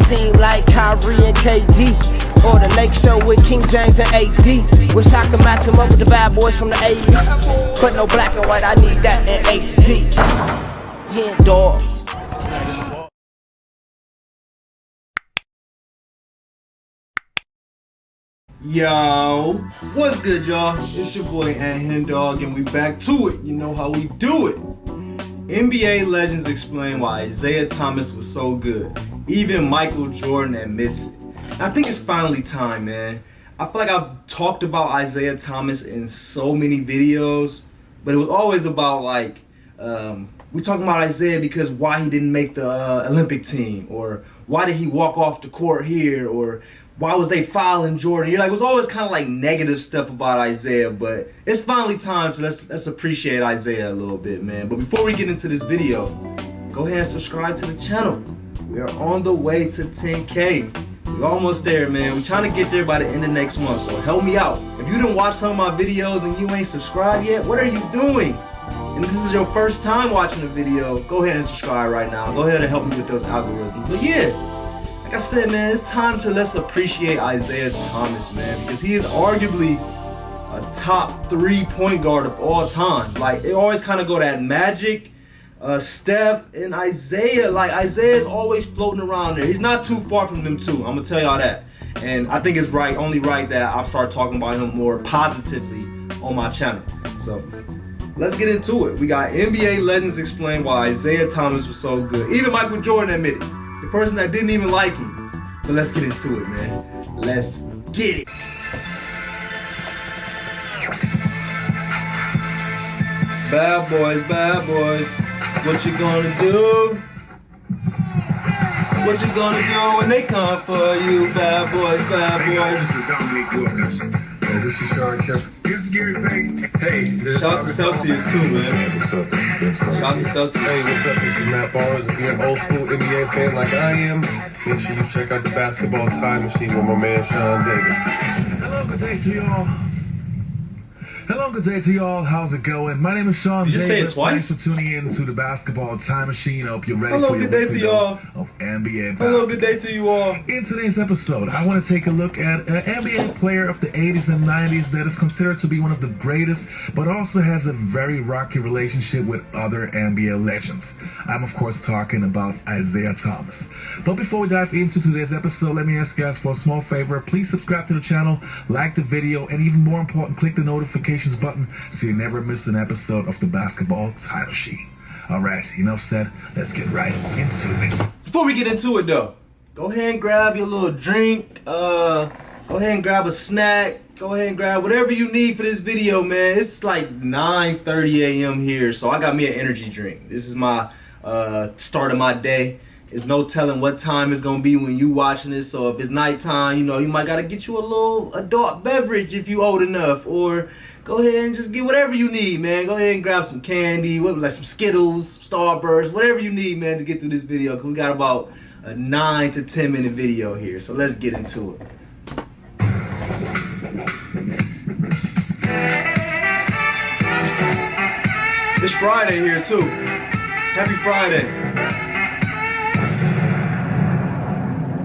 team like Kyrie and KD. Or the Lake Show with King James and AD. Wish I could match him up with the bad boys from the 80s. But no black and white, I need that in HD. HenDawgz. Yo, what's good, y'all? It's your boy HenDawgz, and we back to it. You know how we do it. NBA legends explain why Isiah Thomas was so good. Even Michael Jordan admits it. I think it's finally time, man. I feel like I've talked about Isiah Thomas in so many videos, but it was always about like, we talking about Isiah because why he didn't make the Olympic team, or why did he walk off the court here, or why was they fouling Jordan? You're like, it was always kind of like negative stuff about Isiah, but it's finally time, so let's appreciate Isiah a little bit, man. But before we get into this video, go ahead and subscribe to the channel. We are on the way to 10K. We're almost there, man. We're trying to get there by the end of next month, so help me out. If you didn't watch some of my videos and you ain't subscribed yet, what are you doing? And if this is your first time watching a video, go ahead and subscribe right now. Go ahead and help me with those algorithms. But yeah, like I said, man, it's time to let's appreciate Isiah Thomas, man, because he is arguably a top 3 point guard of all time. Like, it always kind of go that Magic, Steph, and Isiah. Like, Isiah is always floating around there. He's not too far from them two. I'm gonna tell y'all that. And I think it's right, only right that I start talking about him more positively on my channel. So let's get into it. We got NBA legends explain why Isiah Thomas was so good. Even Michael Jordan admitted, the person that didn't even like him. But let's get into it, man. Let's get it. Bad boys. What you gonna do? What you gonna do when they come for you? Bad boys. This is Sean Kemp. Hey, shout out to Celsius too, man. What's up? This is Vince. Shout out to Celsius. Hey, what's up? This is Matt Barnes. If you're an old school NBA fan like I am, make sure you check out the Basketball Time Machine with my man Sean Davis. Hello, good day to y'all. How's it going? My name is Sean Davis. You say it twice? Thanks for tuning in to the Basketball Time Machine. I hope you're ready Hello, for your good day to y'all. of NBA basketball. Hello, good day to you all. In today's episode, I want to take a look at an NBA player of the 80s and 90s that is considered to be one of the greatest, but also has a very rocky relationship with other NBA legends. I'm, of course, talking about Isiah Thomas. But before we dive into today's episode, let me ask you guys for a small favor. Please subscribe to the channel, like the video, and even more important, click the notifications button so you never miss an episode of the Basketball Time Machine. Alright, enough said, let's get right into it. Before we get into it though, go ahead and grab your little drink, go ahead and grab a snack, go ahead and grab whatever you need for this video, man. It's like 9:30 a.m. here, so I got me an energy drink. This is my start of my day. There's no telling what time it's gonna be when you watching this, so if it's nighttime, you know, you might gotta get you a little adult beverage if you old enough, or go ahead and just get whatever you need, man. Go ahead and grab some candy, like some Skittles, Starburst, whatever you need, man, to get through this video, because we got about a 9 to 10 minute video here, so let's get into it. It's Friday here too. Happy Friday.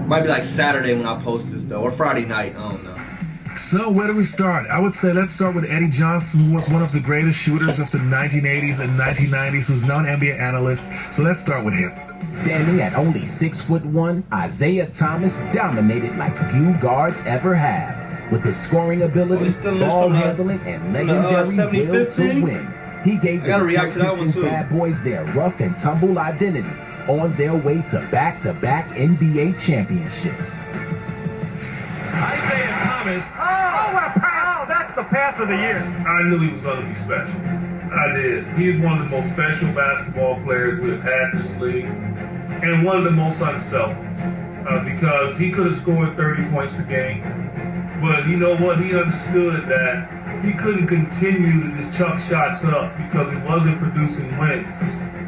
Might be like Saturday when I post this though, or Friday night, I don't know. So where do we start? I would say let's start with Eddie Johnson, who was one of the greatest shooters of the 1980s and 1990s, who's now an NBA analyst. So let's start with him. Standing at only 6'1", Isiah Thomas dominated like few guards ever have. With his scoring ability, ball handling, and legendary will to win. He gave the Detroit Pistons bad boys their rough and tumble identity on their way to back-to-back NBA championships. Isiah Thomas. Oh, what a pass! Oh, that's the pass of the year. I knew he was going to be special. I did. He is one of the most special basketball players we've had in this league, and one of the most unselfish, because he could have scored 30 points a game, but you know what? He understood that he couldn't continue to just chuck shots up because it wasn't producing wins.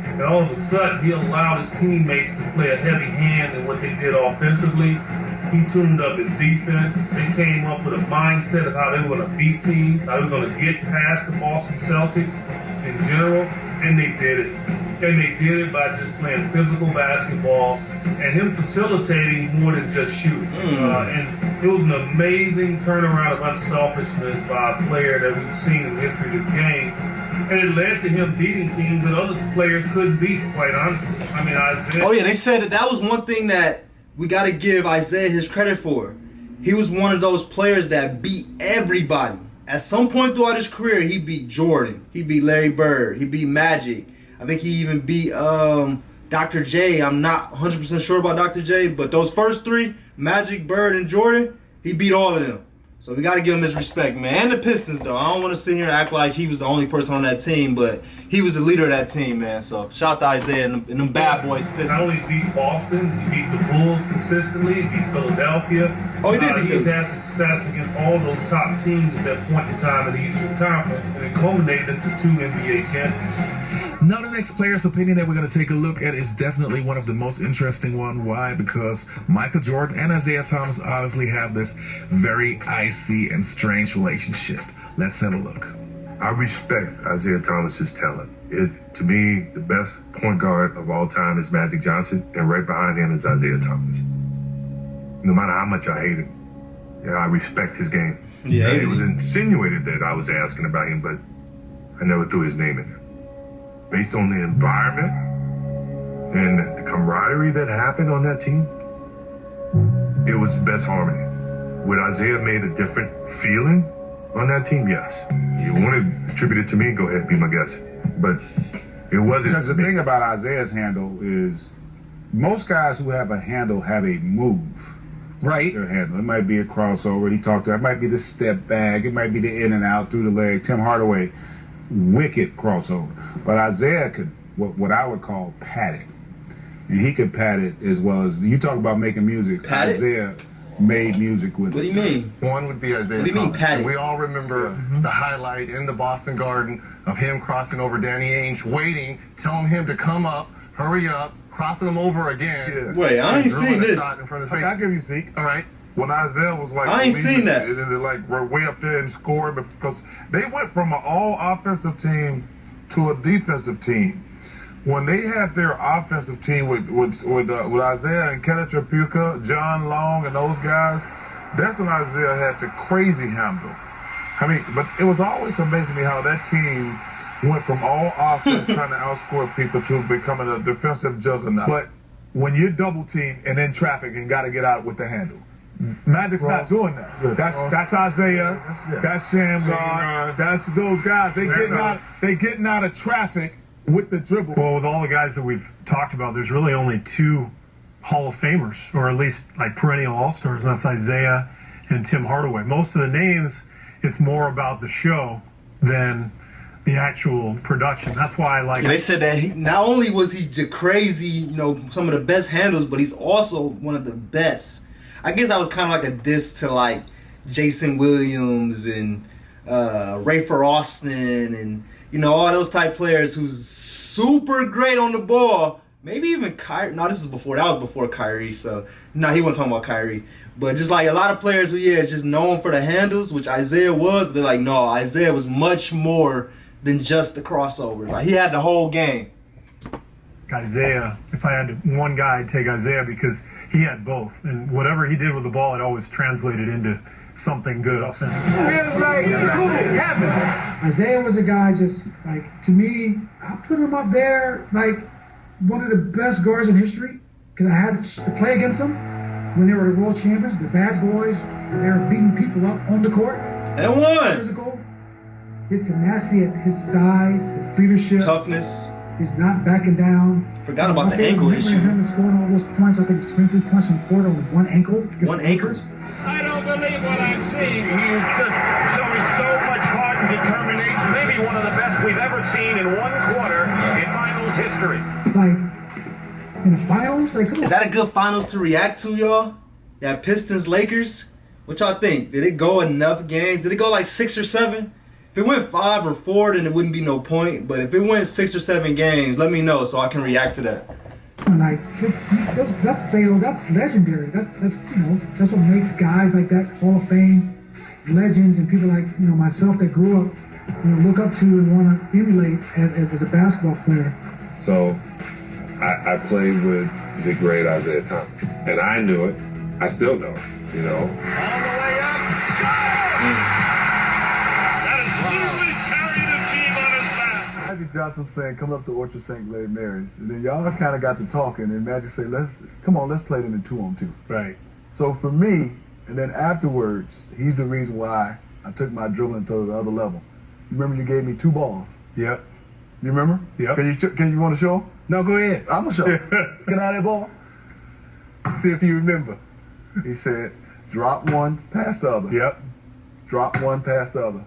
And all of a sudden, he allowed his teammates to play a heavy hand in what they did offensively. He tuned up his defense. They came up with a mindset of how they were going to beat teams, how they were going to get past the Boston Celtics in general, and they did it. And they did it by just playing physical basketball and him facilitating more than just shooting. And it was an amazing turnaround of unselfishness by a player that we've seen in the history of this game. And it led to him beating teams that other players couldn't beat, quite honestly. I mean, Isiah. Oh, yeah, they said that was one thing that we got to give Isiah his credit for. He was one of those players that beat everybody. At some point throughout his career, he beat Jordan. He beat Larry Bird. He beat Magic. I think he even beat Dr. J. I'm not 100% sure about Dr. J, but those first three, Magic, Bird, and Jordan, he beat all of them. So we got to give him his respect, man. And the Pistons, though. I don't want to sit here and act like he was the only person on that team, but he was the leader of that team, man. So shout out to Isiah and them bad boys Pistons. Not only beat Boston, he beat the Bulls consistently, he beat Philadelphia. Oh, he did. He's had success against all those top teams at that point in time in the Eastern Conference, and it culminated into 2 NBA championships. Now the next player's opinion that we're going to take a look at is definitely one of the most interesting one. Why? Because Michael Jordan and Isiah Thomas obviously have this very icy and strange relationship. Let's have a look. I respect Isiah Thomas's talent. To me, the best point guard of all time is Magic Johnson, and right behind him is Isiah Thomas. No matter how much I hate him, I respect his game. Yeah, it was insinuated that I was asking about him, but I never threw his name in there. Based on the environment and the camaraderie that happened on that team, it was the best harmony. Would Isiah made a different feeling on that team? Yes. You want to attribute it to me? Go ahead, be my guest. But it wasn't. Because the thing about Isaiah's handle is most guys who have a handle have a move. Right. Their handle. It might be a crossover. He talked about it. Might be the step back. It might be the in and out through the leg. Tim Hardaway, wicked crossover. But Isiah could what I would call pat it. And he could pat it as well as you talk about making music. Pat Isiah made music with it. What do you mean? One would be Isiah What do you mean, Thomas. pat it? We all remember the highlight in the Boston Garden of him crossing over Danny Ainge, waiting, telling him to come up, hurry up, crossing him over again. Yeah. Wait, I ain't seen this. I'll give you Zeke. All right. When Isiah was like, I ain't seen that. And then they like were way up there and scored because they went from an all offensive team to a defensive team. When they had their offensive team with Isiah and Kenneth Trapuka, John Long, and those guys, that's when Isiah had the crazy handle. I mean, but it was always amazing to me how that team went from all offense trying to outscore people to becoming a defensive juggernaut. But when you're double teamed and in traffic and got to get out with the handle, Magic's not doing that. Yeah. That's Isiah. Yeah. That's Shamgar. That's those guys. They getting out of traffic with the dribble. Well, with all the guys that we've talked about, there's really only 2 Hall of Famers, or at least like perennial All-Stars, and that's Isiah and Tim Hardaway. Most of the names, it's more about the show than the actual production. That's why I like. Yeah, they said that not only was he the crazy, some of the best handles, but he's also one of the best. I guess that was kind of like a diss to like Jason Williams and Rafer Austin and all those type players who's super great on the ball. Maybe even Kyrie. No, that was before Kyrie. So no, he wasn't talking about Kyrie. But just like a lot of players who is just known for the handles, which Isiah was. But they're like, no, Isiah was much more than just the crossover. Like he had the whole game. Isiah, if I had one guy, I'd take Isiah because he had both. And whatever he did with the ball, it always translated into something good offensively. Isiah was a guy just, like, to me, I put him up there, like, one of the best guards in history because I had to play against them when they were the world champions, the bad boys. They were beating people up on the court. They won. Physical. His tenacity, his size, his leadership. Toughness. He's not backing down. Forgot about the ankle issue. Him scoring all those points. I think it's 23 points in the quarter with one ankle. One ankle. I don't believe what I'm seeing. He is just showing so much heart and determination. Maybe one of the best we've ever seen in one quarter in finals history. Like, in the finals? Like, come on. Is that a good finals to react to, y'all? That Pistons-Lakers? What y'all think? Did it go enough games? Did it go like 6 or 7? If it went 5 or 4, then it wouldn't be no point. But if it went 6 or 7 games, let me know so I can react to that. Like that's legendary. That's what makes guys like that Hall of Fame legends and people like myself that grew up look up to and want to emulate as a basketball player. So I played with the great Isiah Thomas, and I knew it. I still know it, you know. All the way up. That is literally carrying the team on his back. Magic Johnson saying, come up to Orchard St. Mary's. And then y'all kind of got to talking, and Magic said, let's play it in the 2-on-2. Right. So for me, and then afterwards, he's the reason why I took my dribbling to the other level. You remember you gave me 2 balls? Yep. You remember? Yep. Can you want to show? No, go ahead. I'm going to show. Can I have that ball? See if you remember. He said, drop one, pass the other. Yep. Drop one, pass the other.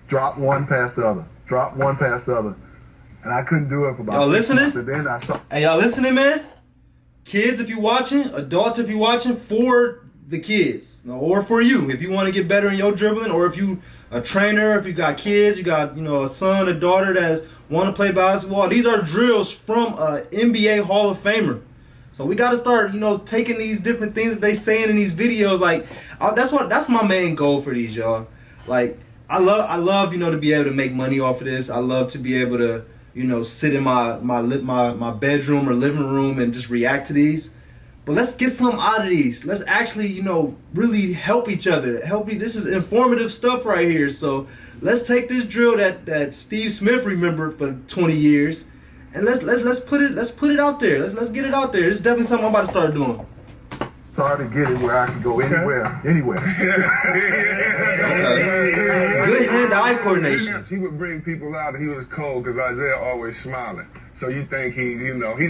Drop one, pass the other. Drop one, pass the other. And I couldn't do it for about 6 months. And then I started. Hey, y'all listening, man? Kids, if you watching, adults, if you watching, for the kids, or for you, if you want to get better in your dribbling, or if you a trainer, if you got kids, you got a son, a daughter that's want to play basketball. These are drills from a NBA Hall of Famer. So we got to start, taking these different things that they saying in these videos. Like that's my main goal for these, y'all. Like I love to be able to make money off of this. I love to be able to sit in my bedroom or living room and just react to these. But let's get something out of these. Let's actually, really help each other. This is informative stuff right here. So let's take this drill that Steve Smith remembered for 20 years, and let's put it out there. Let's get it out there. It's definitely something I'm about to start doing. It's hard to get it where I can go anywhere. Good hand-eye coordination. He would bring people out, and he was cold because Isiah always smiling. So you think he's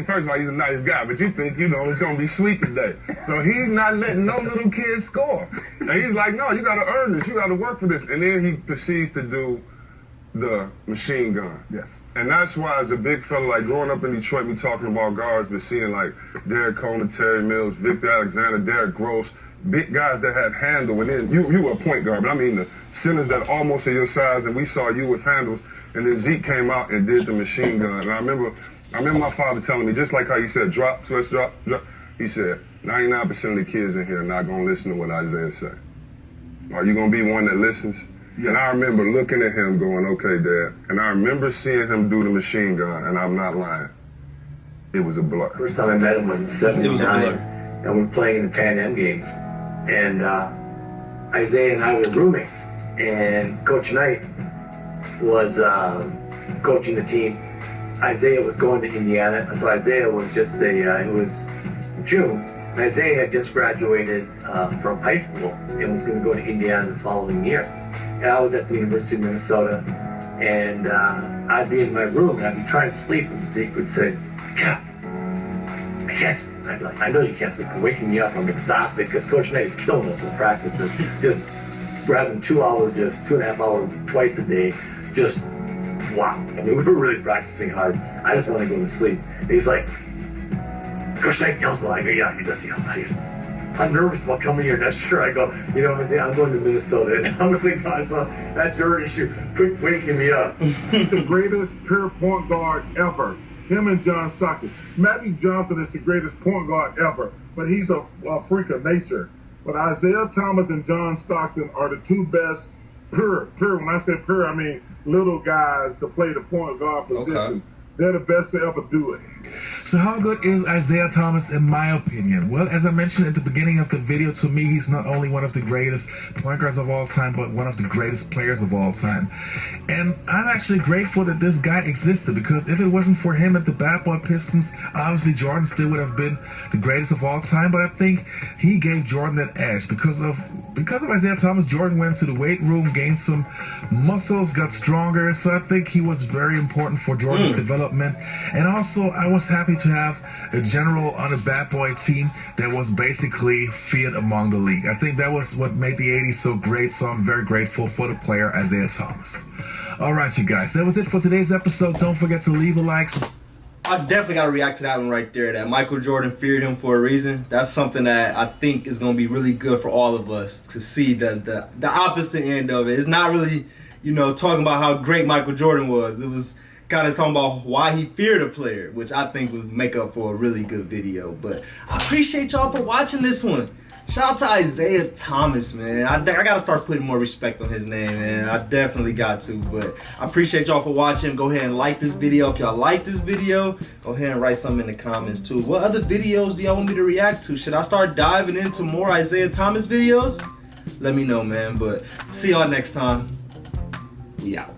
first of all, he's a nice guy, but you think, it's going to be sweet today. So he's not letting no little kids score. And he's like, no, you got to earn this. You got to work for this. And then he proceeds to do the machine gun. Yes. And that's why, as a big fella, like growing up in Detroit, we talking about guards, but seeing like Derek Coleman, Terry Mills, Victor Alexander, Derrick Gross, big guys that had handle. And then you were a point guard, but I mean the centers that almost are your size, and we saw you with handles. And then Zeke came out and did the machine gun. And I remember my father telling me, just like how you said, drop, twist, drop. He said, 99% of the kids in here are not going to listen to what Isiah say. Are you going to be one that listens? Yes. And I remember looking at him going, okay, Dad. And I remember seeing him do the machine gun, and I'm not lying. It was a blur. First time I met him was in '79. It was a blur. And we were playing in the Pan Am games. And Isiah and I were roommates. And Coach Knight was coaching the team. Isiah was going to Indiana. So Isiah was just it was June. And Isiah had just graduated from high school and was going to go to Indiana the following year. And I was at the University of Minnesota, and I'd be in my room and I'd be trying to sleep, and Zeke would say, I can't sleep. I'd be like, I know you can't sleep. You're waking me up. I'm exhausted because Coach Knight is killing us with practices. Just grabbing 2 hours, just 2.5 hours twice a day. Just wow. I mean, we were really practicing hard. I just want to go to sleep. And he's like, Coach Knight yells a lot. I go, yeah, he does yell. I'm nervous about coming here next year. I go, I'm going to Minnesota, and I'm really gone, so that's your issue. Quit waking me up. The greatest pure point guard ever. Him and John Stockton. Magic Johnson is the greatest point guard ever, but he's a freak of nature. But Isiah Thomas and John Stockton are the 2 best pure. When I say pure, I mean little guys to play the point guard position. Okay. They're the best to ever do it. So how good is Isiah Thomas in my opinion? Well, as I mentioned at the beginning of the video, to me he's not only one of the greatest point guards of all time, but one of the greatest players of all time. And I'm actually grateful that this guy existed, because if it wasn't for him at the Bad Boy Pistons, obviously Jordan still would have been the greatest of all time, but I think he gave Jordan that edge. Because of Isiah Thomas, Jordan went to the weight room, gained some muscles, got stronger, so I think he was very important for Jordan's development. And also, I was happy to have a general on the Bad Boy team that was basically feared among the league. I think that was what made the 80s so great, so I'm very grateful for the player Isiah Thomas. Alright, you guys, that was it for today's episode. Don't forget to leave a like. I definitely got to react to that one right there, that Michael Jordan feared him for a reason. That's something that I think is going to be really good for all of us to see the opposite end of it. It's not really, talking about how great Michael Jordan was. It was kind of talking about why he feared a player, which I think would make up for a really good video. But I appreciate y'all for watching this one. Shout out to Isiah Thomas, man. I gotta start putting more respect on his name, man. I definitely got to. But I appreciate y'all for watching. Go ahead and like this video. If y'all like this video, go ahead and write something in the comments too. What other videos do y'all want me to react to? Should I start diving into more Isiah Thomas videos? Let me know, man. But see y'all next time. We out.